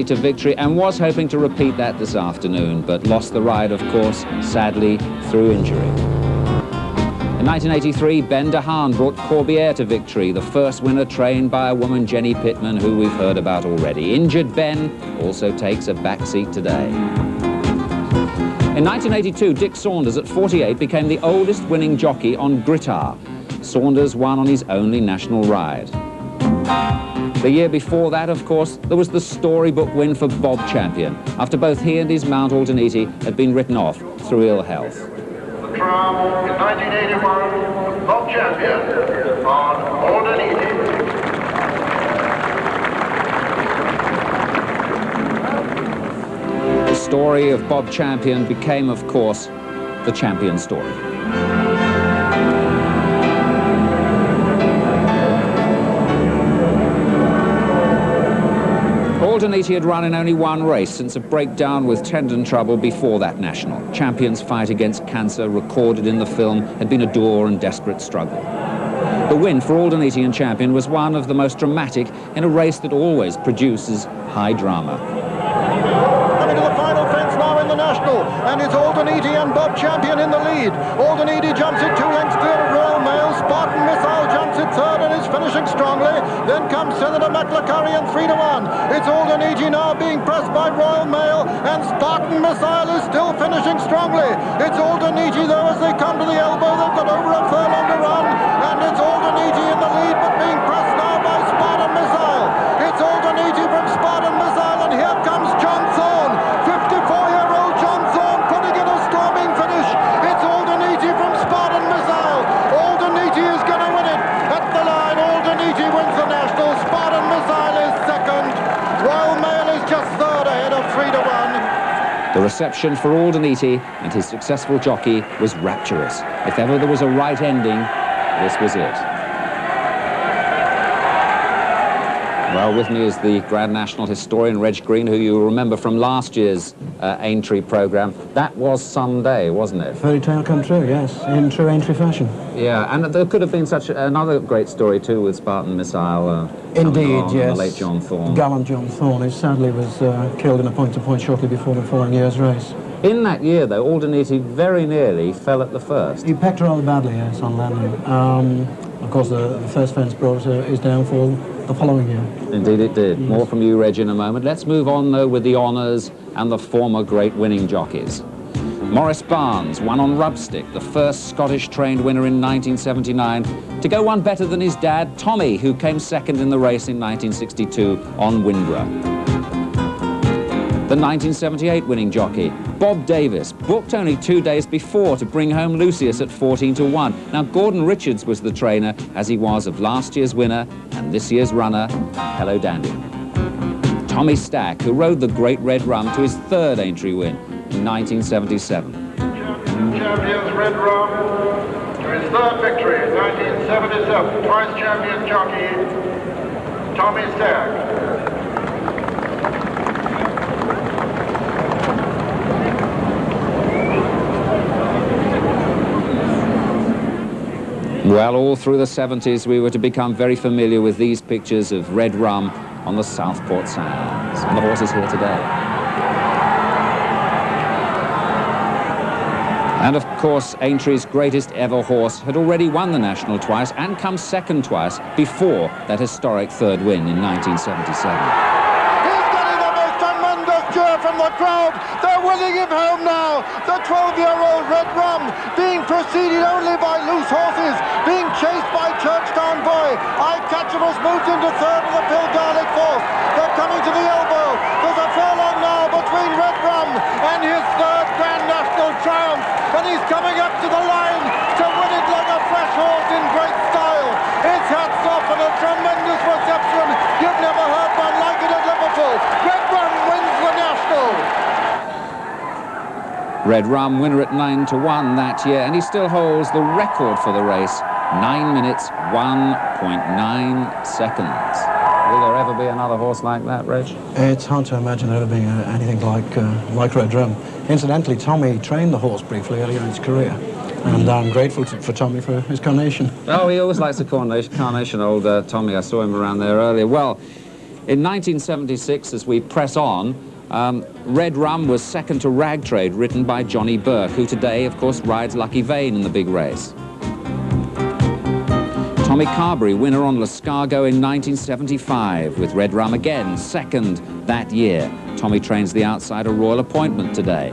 to victory and was hoping to repeat that this afternoon, but lost the ride, of course, sadly, through injury. In 1983, Ben de Haan brought Corbière to victory, the first winner trained by a woman, Jenny Pittman, who we've heard about already. Injured Ben also takes a backseat today. In 1982, Dick Saunders, at 48, became the oldest winning jockey on Grittar. Saunders won on his only national ride. The year before that, of course, there was the storybook win for Bob Champion, after both he and his mount Aldeniti had been written off through ill health. The triumph in 1981, Bob Champion on Aldeniti. The story of Bob Champion became, of course, the Champion story. Aldeniti had run in only one race since a breakdown with tendon trouble before that national. Champion's fight against cancer, recorded in the film, had been a dour and desperate struggle. The win for Aldeniti and Champion was one of the most dramatic in a race that always produces high drama. Coming to the final fence now in the national, and it's Aldeniti and Bob Champion in the lead. Aldeniti jumps it 2 lengths clear of Royal Mail. Spartan Missile jumps it third and is finishing strongly. Then comes Senator McLacurry and 3-1. It's Aldeniti now being pressed by Royal Mail, and Spartan Missile is still finishing strongly. It's Aldeniti though as they come to the elbow. They've got over a furlong to run, and it's Aldeniti in the lead but being pressed now by Spartan Missile. It's Aldeniti from Spartan Missile, and here comes John Thorne, 54-year-old John Thorne, putting in a storming finish. It's Aldeniti from Spartan Missile. Aldeniti is going to win it at the line. Aldeniti wins the national. Spartan Missile is second. Royal Mail is just third ahead of 3-1. The reception for Aldeniti and his successful jockey was rapturous. If ever there was a right ending, this was it. Well, with me is the Grand National historian, Reg Green, who you remember from last year's Aintree programme. That was some day, wasn't it? Fairy tale come true, yes, in true Aintree fashion. Yeah, and there could have been such another great story too with Spartan Missile. Indeed, yes. The late John Thorne. Gallant John Thorne, who sadly was killed in a point-to-point shortly before the following year's race. In that year, though, Aldeniti very nearly fell at the first. He pecked rather badly, yes, on landing. Of course, the first fence brought his downfall the following year. Indeed it did. Yes. More from you, Reg, in a moment. Let's move on, though, with the honours and the former great winning jockeys. Maurice Barnes won on Rubstick, the first Scottish-trained winner in 1979, to go one better than his dad, Tommy, who came second in the race in 1962 on Winborough. The 1978 winning jockey, Bob Davis, booked only 2 days before to bring home Lucius at 14-1. Now, Gordon Richards was the trainer, as he was of last year's winner and this year's runner, Hello Dandy. Tommy Stack, who rode the Great Red Rum to his third Aintree win in 1977. Champion's Red Rum to his third victory in 1977. Twice champion jockey, Tommy Stack. Well, all through the 70s, we were to become very familiar with these pictures of Red Rum on the Southport Sands. And the horse is here today. And of course, Aintree's greatest ever horse had already won the National twice and come second twice before that historic third win in 1977. From the crowd, they're winning him home now. The 12-year-old Red Rum being preceded only by loose horses, being chased by Churchtown Boy. Eyecatcher's moved into third of the Phil Garlick fourth. They're coming to the elbow. There's a furlong now between Red Rum and his third Grand National triumph, and he's coming up to the line to win it like a fresh horse in great style. It's hats off and a tremendous reception. You've never heard one like it at Liverpool. Red Rum wins the National. Red Rum winner at 9-1 that year, and he still holds the record for the race, 9 minutes, 1.9 seconds. Will there ever be another horse like that, Reg? It's hard to imagine there ever being anything like Red Rum. Incidentally, Tommy trained the horse briefly earlier in his career, and I'm grateful for Tommy for his carnation. Oh, he always likes the carnation, old Tommy. I saw him around there earlier. Well, In 1976, as we press on, Red Rum was second to Rag Trade, written by Johnny Burke, who today, of course, rides Lucky Vane in the big race. Tommy Carberry, winner on Lascargo in 1975, with Red Rum again, second that year. Tommy trains the outsider Royal Appointment today.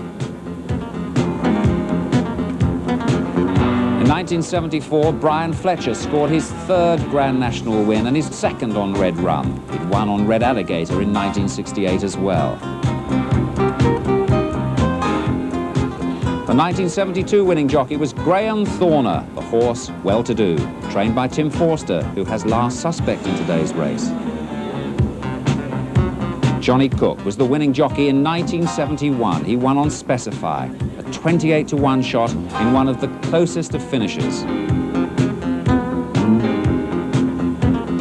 In 1974, Brian Fletcher scored his third Grand National win and his second on Red Rum. He'd won on Red Alligator in 1968 as well. The 1972 winning jockey was Graham Thorner, the horse Well-to-Do, trained by Tim Forster, who has last suspect in today's race. Johnny Cook was the winning jockey in 1971. He won on Specify, a 28-to-1 shot in one of the closest of finishes.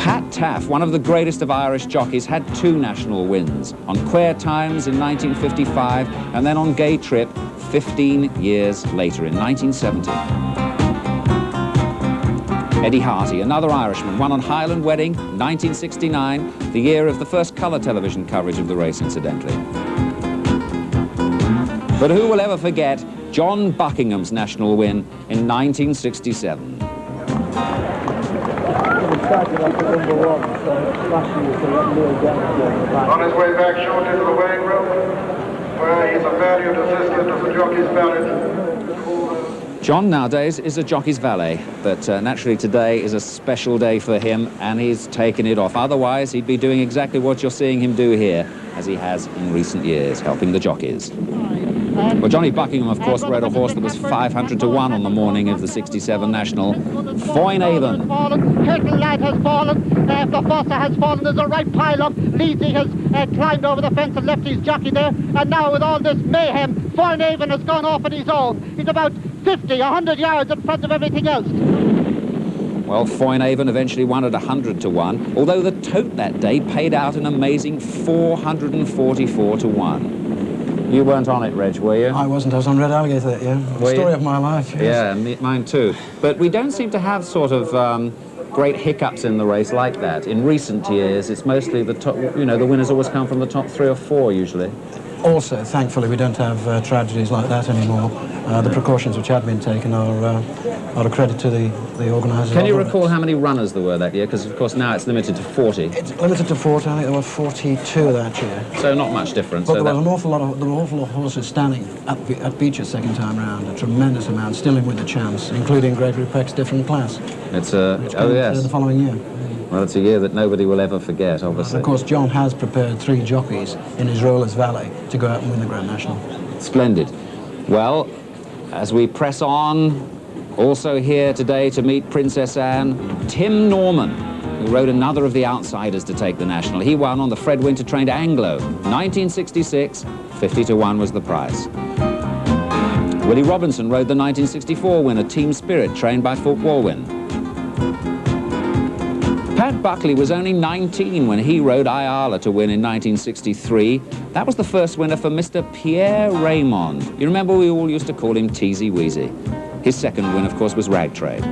Pat Taff, one of the greatest of Irish jockeys, had 2 national wins, on Quare Times in 1955 and then on Gay Trip 15 years later in 1970. Eddie Harty, another Irishman, won on Highland Wedding, 1969, the year of the first colour television coverage of the race, incidentally. But who will ever forget John Buckingham's national win in 1967? On his way back shortly to the weighing room, where he's a valued assistant of the jockey's valet. John nowadays is a jockey's valet, but naturally today is a special day for him and he's taken it off. Otherwise, he'd be doing exactly what you're seeing him do here, as he has in recent years, helping the jockeys. Well, Johnny Buckingham, of course, rode a horse that was 500-to-1 on the morning of the 67 National, Foyne-Avon. Curtin Lad has fallen, the Foster has fallen, there's a right pile up, Leesy has climbed over the fence and left his jockey there, and now with all this mayhem, Foyne-Avon has gone off on his own. He's about 50, 100 yards in front of everything else. Well, Foyne-Avon eventually won at 100-to-1, although the tote that day paid out an amazing 444-to-1. You weren't on it, Reg, were you? I wasn't. I was on Red Alligator that year. The story of my life. Yes. Yeah, mine too. But we don't seem to have sort of great hiccups in the race like that. In recent years, it's mostly the top, you know, the winners always come from the top 3 or 4 usually. Also, thankfully, we don't have tragedies like that anymore. The precautions which have been taken are a credit to the organisers. Can you recall how many runners there were that year? Because, of course, now it's limited to 40. It's limited to 40. I think there were 42 that year. So not much difference. But there was an awful lot of horses standing at Beecher's second time round, a tremendous amount, still in with the chance, including Gregory Peck's different class. It's oh yes. The following year. Well, it's a year that nobody will ever forget, obviously. And of course, John has prepared 3 jockeys in his role as valet to go out and win the Grand National. Splendid. Well, as we press on, also here today to meet Princess Anne, Tim Norman, who rode another of the outsiders to take the National. He won on the Fred Winter-trained Anglo, 1966, 50-to-1 was the price. Willie Robinson rode the 1964 winner, Team Spirit, trained by Fulk Walwyn. Pat Buckley was only 19 when he rode Ayala to win in 1963. That was the first winner for Mr. Pierre Raymond. You remember we all used to call him Teasy Weezy. His second win, of course, was Rag Trade.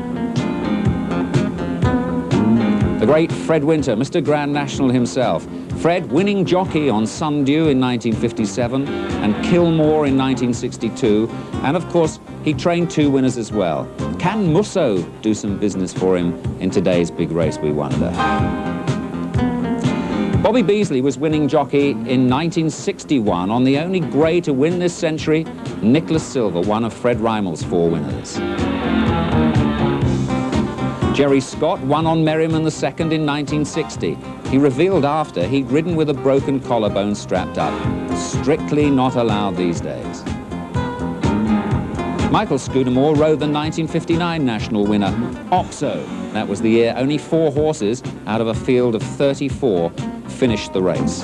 The great Fred Winter, Mr. Grand National himself. Fred, winning jockey on Sundew in 1957 and Kilmore in 1962. And, of course, he trained 2 winners as well. Can Musso do some business for him in today's big race, we wonder? Bobby Beasley was winning jockey in 1961 on the only grey to win this century, Nicholas Silver, one of Fred Reimel's 4 winners. Jerry Scott won on Merriman II in 1960. He revealed after he'd ridden with a broken collarbone strapped up. Strictly not allowed these days. Michael Scudamore rode the 1959 national winner, Oxo. That was the year only 4 horses out of a field of 34 finished the race.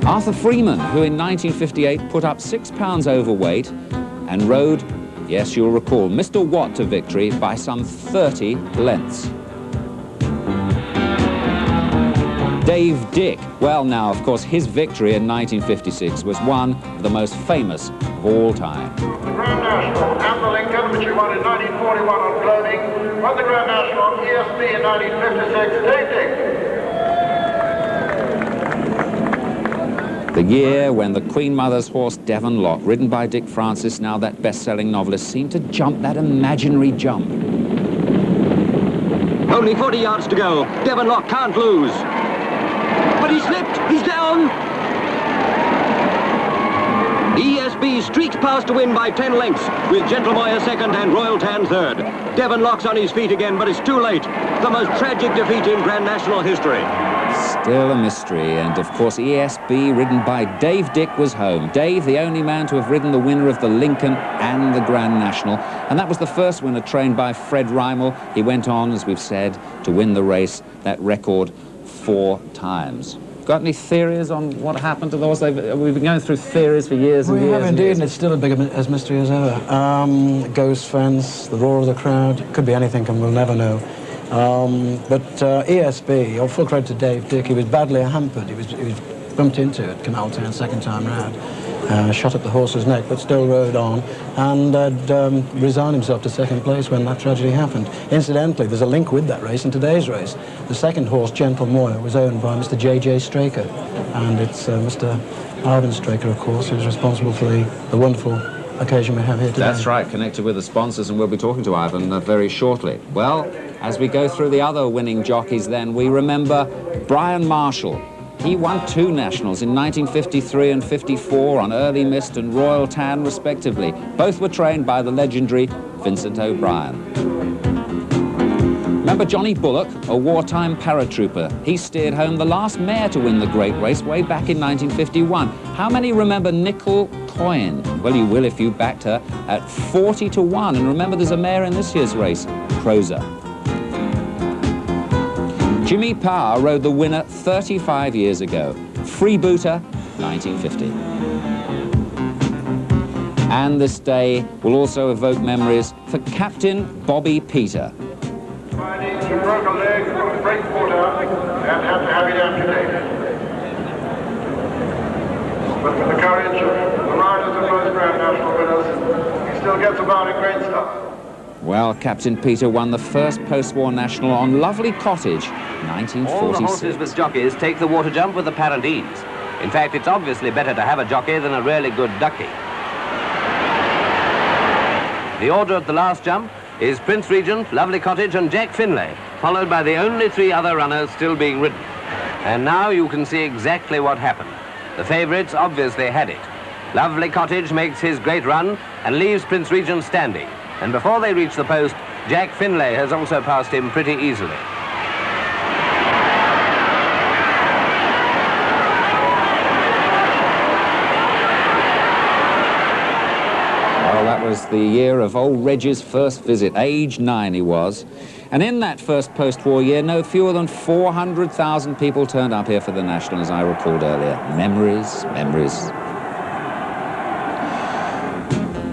Arthur Freeman, who in 1958 put up 6 pounds overweight and rode, yes, you'll recall, Mr. Watt to victory by some 30 lengths. Des Dave Dick. Well, now, of course, his victory in 1956 was one of the most famous of all time. The Grand National and the Lincoln, which he won in 1941 on clothing, won the Grand National on ESB in 1956, Dave Dick. The year when the Queen Mother's horse Devon Lock, ridden by Dick Francis, now that best-selling novelist, seemed to jump that imaginary jump. Only 40 yards to go. Devon Lock can't lose. But he slipped. He's down. ESB streaks past to win by 10 lengths, with Gentle Moyer second and Royal Tan third. Devon Lock's on his feet again, but it's too late. The most tragic defeat in Grand National history. Still a mystery, and of course ESB, ridden by Dave Dick, was home. Dave, the only man to have ridden the winner of the Lincoln and the Grand National, and that was the first winner trained by Fred Reimel. He went on, as we've said, to win the race, that record 4 times. Got any theories on what happened to those? We've been going through theories for years and years. We have indeed, years. and it's still a big as mystery as ever. Ghost fence, the roar of the crowd, could be anything, and we'll never know. But ESB, all full credit to Dave Dick, he was badly hampered. He was bumped into at Canal Town second time round, shot up the horse's neck, but still rode on, and had resigned himself to second place when that tragedy happened. Incidentally, there's a link with that race in today's race. The second horse, Gentle Moyer, was owned by Mr. J.J. Straker, and it's Mr. Ivan Straker, of course, who's responsible for the wonderful occasion we have here today. That's right, connected with the sponsors, and we'll be talking to Ivan very shortly. Well, as we go through the other winning jockeys then, we remember Brian Marshall. He won 2 nationals in 1953 and 54 on Early Mist and Royal Tan, respectively. Both were trained by the legendary Vincent O'Brien. Remember Johnny Bullock, a wartime paratrooper? He steered home the last mare to win the great race way back in 1951. How many remember Nickel Coin? Well, you will if you backed her at 40 to 1. And remember, there's a mare in this year's race, Crozer. Jimmy Power rode the winner 35 years ago. Freebooter, 1950. And this day will also evoke memories for Captain Bobby Peter. He broke a leg from breakwater and had to have it amputated. But with the courage of the riders of most Grand National winners, he still gets about in great style. Well, Captain Peter won the first post-war national on Lovely Cottage, 1946. All the horses with jockeys take the water jump with apparent ease. In fact, it's obviously better to have a jockey than a really good ducky. The order at the last jump is Prince Regent, Lovely Cottage and Jack Finlay, followed by the only 3 other runners still being ridden. And now you can see exactly what happened. The favourites obviously had it. Lovely Cottage makes his great run and leaves Prince Regent standing. And before they reach the post, Jack Finlay has also passed him pretty easily. Well, that was the year of old Reg's first visit. Age 9 he was. And in that first post-war year, no fewer than 400,000 people turned up here for the National, as I recalled earlier. Memories, memories.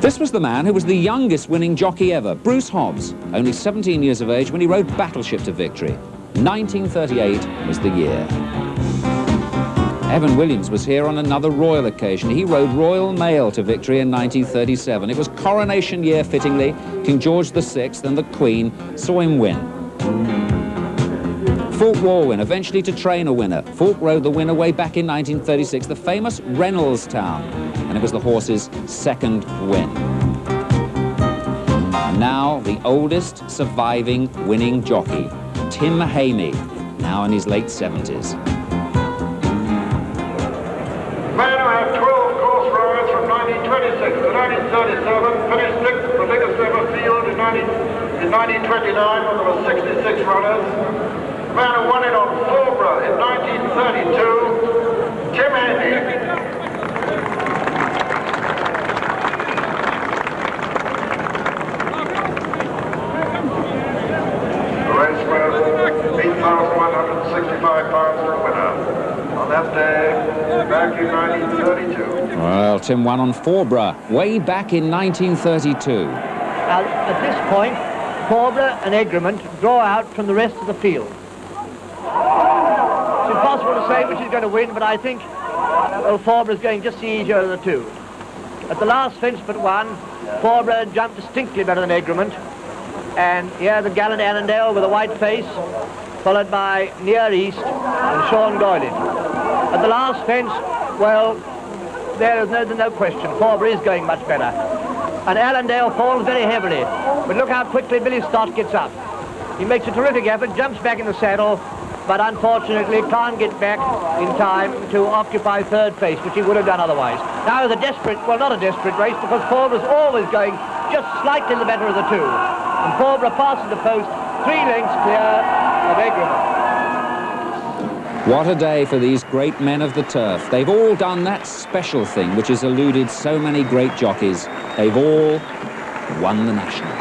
This was the man who was the youngest winning jockey ever, Bruce Hobbs, only 17 years of age when he rode Battleship to victory. 1938 was the year. Evan Williams was here on another royal occasion. He rode Royal Mail to victory in 1937. It was coronation year, fittingly. King George VI and the Queen saw him win. Fulk Warwin, eventually to train a winner. Fulk rode the winner way back in 1936, the famous Reynoldstown, and it was the horse's second win. And now, the oldest surviving winning jockey, Tim Hamey, now in his late 70s. Man who had 12 course rides from 1926 to 1937, finished 6th, the biggest ever field in 1929 when there were 66 runners. The man who won it on Fawborough in 1932, Tim Hamey. The race was 8,165 pounds for a winner. On that day, back in 1932. Well, Tim won on Fawborough way back in 1932. At this point, Fawborough and Egremont draw out from the rest of the field. impossible to say which is going to win, but I think Fawbra is going just the easier of the two. At the last fence but one, Fawbra jumped distinctly better than Egremont. And here the gallant Annandale with a white face, followed by Near East and Sean Doylin. At the last fence, well, there is no question. Fawbra is going much better. And Allendale falls very heavily. But look how quickly Billy Stott gets up. He makes a terrific effort, jumps back in the saddle, but unfortunately can't get back in time to occupy third place, which he would have done otherwise. Now it's a desperate, well, not a desperate race, because Fawbra's always going just slightly the better of the two. And Fawbra passes the post 3 lengths clear of Egremont. What a day for these great men of the turf. They've all done that special thing which has eluded so many great jockeys. They've all won the National.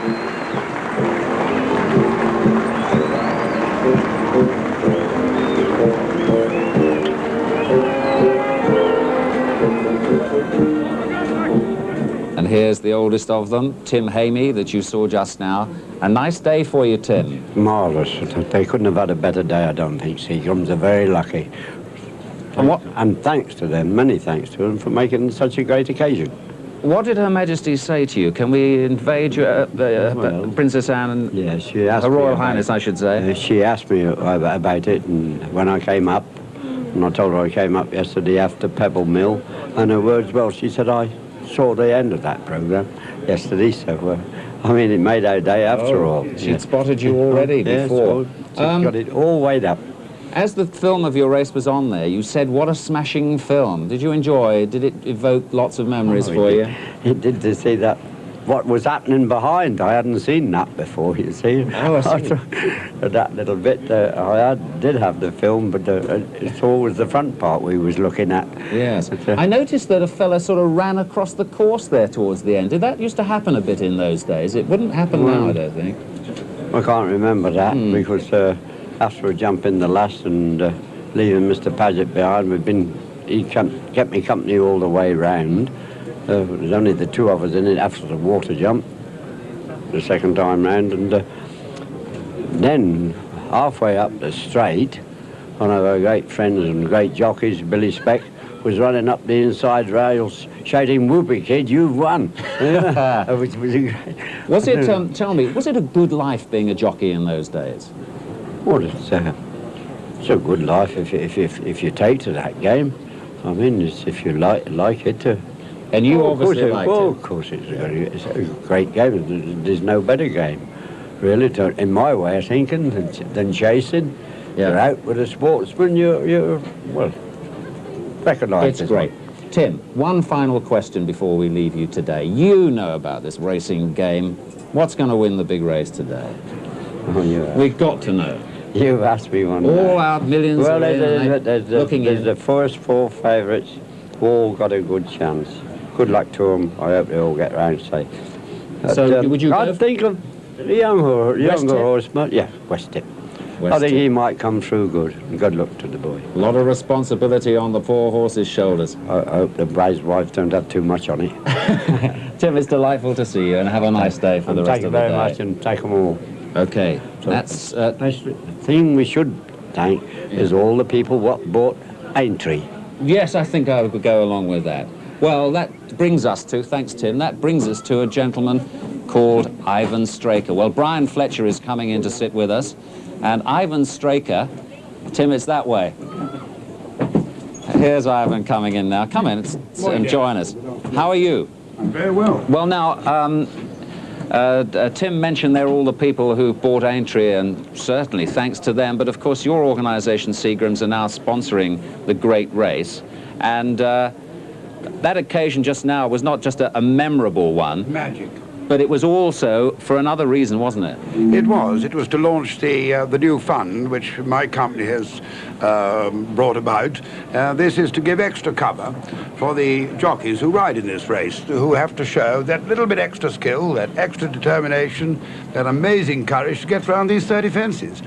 And here's the oldest of them, Tim Hamey, that you saw just now. A nice day for you, Tim. Marvellous. They couldn't have had a better day, I don't think. Seagrams are very lucky. And thanks to them, many thanks to them, for making such a great occasion. What did Her Majesty say to you? Can we invade your, Princess Anne and yes, she asked Her Royal me Highness, I should say? She asked me about it, and when I came up, and I told her I came up yesterday after Pebble Mill, and her words, well, she said, I saw the end of that programme yesterday, so, I mean, it made our day after all. She'd spotted you already before. Yes, got it all weighed up. As the film of your race was on there, you said, what a smashing film. Did you enjoy it? Did it evoke lots of memories for you? It did, to see that, what was happening behind. I hadn't seen that before, you see. Oh, I see. That little bit, did have the film, but it's always the front part we was looking at. Yes. But, I noticed that a fella sort of ran across the course there towards the end. Did that used to happen a bit in those days? It wouldn't happen now, I don't think. I can't remember that, because after a jump in the last and leaving Mr. Paget behind, he kept me company all the way round. There was only the two of us in it after the water jump, the second time round, and then halfway up the straight, one of our great friends and great jockeys, Billy Speck, was running up the inside rails shouting, "Whoopee, kid, you've won." Which was Was it, tell me, was it a good life being a jockey in those days? Well, it's a good life if you take to that game. I mean, if you like it. And you obviously liked it. Of course, it's a great game. There's no better game, really, in my way of thinking, than chasing. Yeah. You're out with a sportsman, you're well, recognised. It's great. Tim, one final question before we leave you today. You know about this racing game. What's going to win the big race today? Oh, We've got to know. You've asked me one. All our millions well, there's the first 4 favourites, all got a good chance. Good luck to them. I hope they all get round safe. So would you I think of the younger horseman. Yeah, West Tip. I think he might come through good. Good luck to the boy. A lot of responsibility on the poor horse's shoulders. I hope the bride's wife don't have too much on it. Tim, it's delightful to see you, and have a nice day for the rest of the day. Thank you very much, and take them all. Okay, So that's... the thing we should thank is all the people what bought Aintree. Yes, I think I would go along with that. Well, that brings us to, thanks Tim, that brings us to a gentleman called Ivan Straker. Well, Brian Fletcher is coming in to sit with us, and Ivan Straker, Tim, it's that way. Here's Ivan coming in now. Come in and join us. How are you? I'm very well. Well, now, Tim mentioned there are all the people who bought Aintree, and certainly thanks to them, but of course your organisation, Seagrams, are now sponsoring the great race, and that occasion just now was not just a memorable one. Magic. But it was also for another reason, wasn't it? It was. It was to launch the new fund, which my company has brought about. This is to give extra cover for the jockeys who ride in this race, who have to show that little bit extra skill, that extra determination, that amazing courage to get round these 30 fences.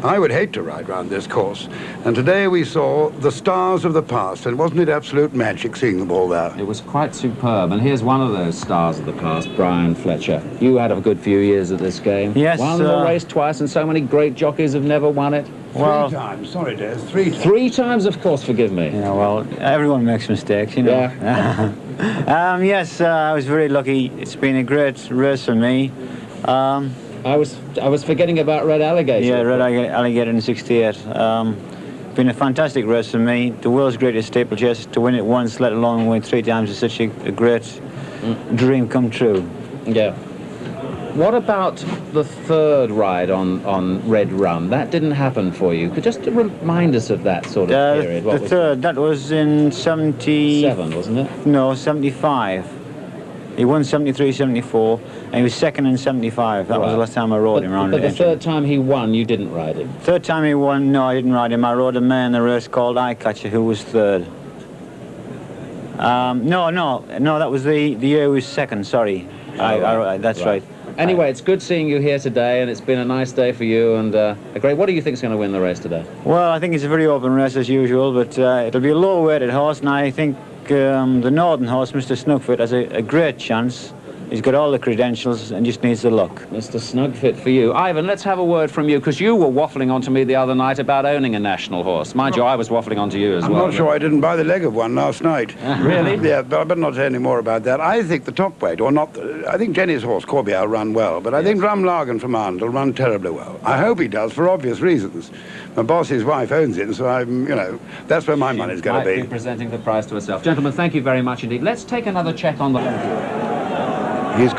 I would hate to ride round this course. And today we saw the stars of the past, and wasn't it absolute magic seeing them all there? It was quite superb, and here's one of those stars of the past, Brian Fletcher. You had a good few years at this game. Yes. Won the race twice, and so many great jockeys have never won it. Well, 3 times, sorry Des, 3 times. 3 times, of course, forgive me. yeah, well, everyone makes mistakes, you know. Yeah. Yes, I was very lucky. It's been a great race for me. I was forgetting about Red Alligator. Yeah, Red Alligator in '68. Been a fantastic race for me. The world's greatest steeplechase. To win it once, let alone win 3 times, is such a great dream come true. Yeah. What about the 3rd ride on Red Run? That didn't happen for you. Could just remind us of that sort of period. The 3rd, that was in 77, wasn't it? No, 75. He won 73, 74, and he was 2nd in 75. That was the last time I rode him around. But the 3rd time he won, you didn't ride him? 3rd time he won, no, I didn't ride him. I rode a man in the race called Eyecatcher, who was 3rd. No, that was the year he was 2nd, sorry. That's right. Anyway, it's good seeing you here today, and it's been a nice day for you, and great. What do you think is going to win the race today? Well, I think it's a very open race as usual, but it'll be a low-weighted horse, and I think the northern horse, Mr. Snugfit, has a great chance. He's got all the credentials and just needs the luck. Mr. Snugfit for you. Ivan, let's have a word from you, because you were waffling on to me the other night about owning a national horse. Mind you, I was waffling on to you as well. I'm not sure I didn't buy the leg of one last night. Really? Yeah, but I better not say any more about that. I think the top weight, or not, I think Jenny's horse, Corby, will run well, but I think Drumlagan from Arndal will run terribly well. I hope he does, for obvious reasons. My boss's wife owns it, so I'm, you know, that's where my money's going to be. Might be presenting the prize to herself. Gentlemen, thank you very much indeed. Let's take another check on the... He's